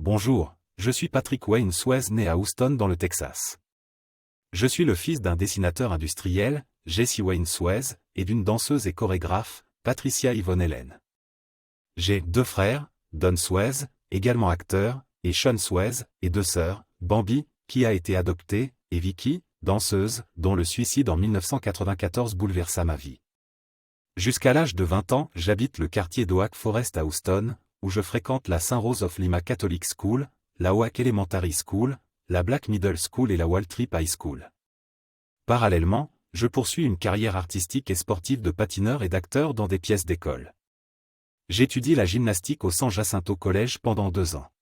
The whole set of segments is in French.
Bonjour, je suis Patrick Wayne Swayze né à Houston dans le Texas. Je suis le fils d'un dessinateur industriel, Jesse Wayne Swayze, et d'une danseuse et chorégraphe, Patricia Yvonne Helen. J'ai deux frères, Don Swayze, également acteur, et Sean Swayze, et deux sœurs, Bambi, qui a été adoptée, et Vicky, danseuse, dont le suicide en 1994 bouleversa ma vie. Jusqu'à l'âge de 20 ans, j'habite le quartier d'Oak Forest à Houston, où je fréquente la St. Rose of Lima Catholic School, la Oak Elementary School, la Black Middle School et la Waltrip High School. Parallèlement, je poursuis une carrière artistique et sportive de patineur et d'acteur dans des pièces d'école. J'étudie la gymnastique au San Jacinto College pendant 2 ans.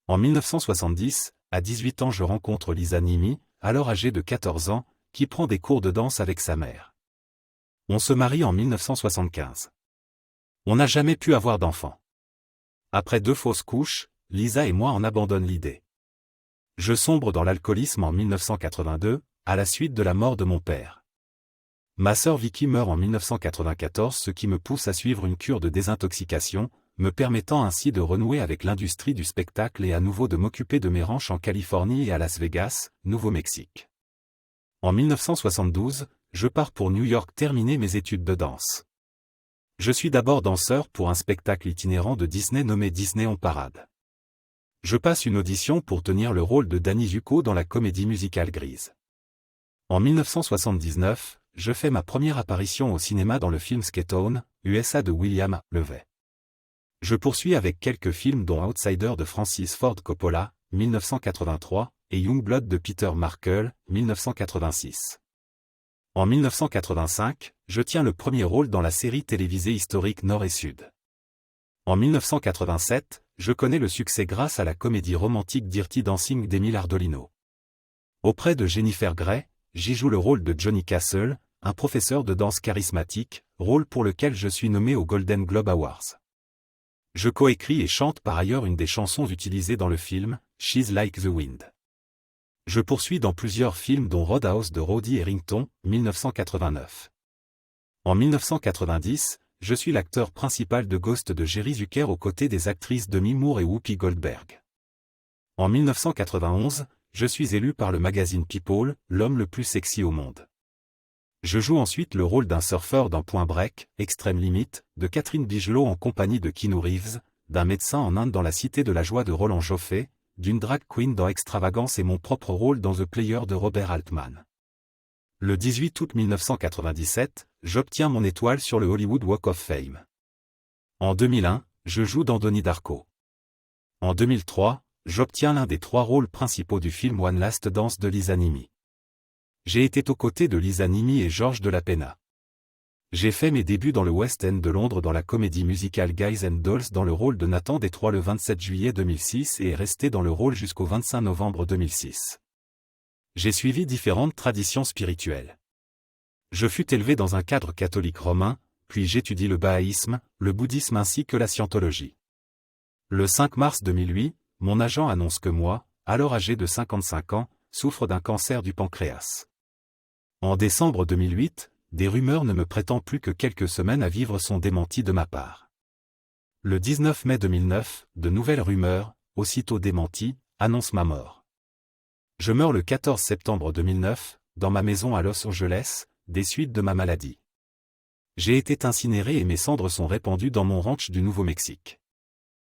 En 1970, à 18 ans je rencontre Lisa Nimi, alors âgée de 14 ans, qui prend des cours de danse avec sa mère. On se marie en 1975. On n'a jamais pu avoir d'enfant. Après 2 fausses couches, Lisa et moi en abandonnent l'idée. Je sombre dans l'alcoolisme en 1982, à la suite de la mort de mon père. Ma sœur Vicky meurt en 1994, ce qui me pousse à suivre une cure de désintoxication, me permettant ainsi de renouer avec l'industrie du spectacle et à nouveau de m'occuper de mes ranchs en Californie et à Las Vegas, Nouveau-Mexique. En 1972, je pars pour New York terminer mes études de danse. Je suis d'abord danseur pour un spectacle itinérant de Disney nommé Disney on Parade. Je passe une audition pour tenir le rôle de Danny Zuko dans la comédie musicale Grease. En 1979, je fais ma première apparition au cinéma dans le film Sketown, USA de William Levey. Je poursuis avec quelques films dont Outsider de Francis Ford Coppola, 1983, et Youngblood de Peter Markle, 1986. En 1985, je tiens le premier rôle dans la série télévisée historique Nord et Sud. En 1987, je connais le succès grâce à la comédie romantique Dirty Dancing d'Emile Ardolino. Auprès de Jennifer Grey, j'y joue le rôle de Johnny Castle, un professeur de danse charismatique, rôle pour lequel je suis nommé aux Golden Globe Awards. Je coécris et chante par ailleurs une des chansons utilisées dans le film, She's Like the Wind. Je poursuis dans plusieurs films dont Roadhouse de Roddy Harrington, 1989. En 1990, je suis l'acteur principal de Ghost de Jerry Zucker aux côtés des actrices Demi Moore et Whoopi Goldberg. En 1991, je suis élu par le magazine People, l'homme le plus sexy au monde. Je joue ensuite le rôle d'un surfeur dans Point Break, Extreme Limit, de Catherine Bigelow en compagnie de Keanu Reeves, d'un médecin en Inde dans La Cité de la Joie de Roland Joffé, d'une drag queen dans Extravagance et mon propre rôle dans The Player de Robert Altman. Le 18 août 1997, j'obtiens mon étoile sur le Hollywood Walk of Fame. En 2001, je joue dans Donnie Darko. En 2003, j'obtiens l'un des 3 rôles principaux du film One Last Dance de Lisa Nimi. J'ai été aux côtés de Lisa Nimi et George de la Pena. J'ai fait mes débuts dans le West End de Londres dans la comédie musicale Guys and Dolls dans le rôle de Nathan Détroit le 27 juillet 2006 et est resté dans le rôle jusqu'au 25 novembre 2006. J'ai suivi différentes traditions spirituelles. Je fus élevé dans un cadre catholique romain, puis j'étudie le bahaïsme, le bouddhisme ainsi que la scientologie. Le 5 mars 2008, mon agent annonce que moi, alors âgé de 55 ans, souffre d'un cancer du pancréas. En décembre 2008, des rumeurs ne me prêtant plus que quelques semaines à vivre sont démenties de ma part. Le 19 mai 2009, de nouvelles rumeurs, aussitôt démenties, annoncent ma mort. Je meurs le 14 septembre 2009, dans ma maison à Los Angeles, des suites de ma maladie. J'ai été incinéré et mes cendres sont répandues dans mon ranch du Nouveau-Mexique.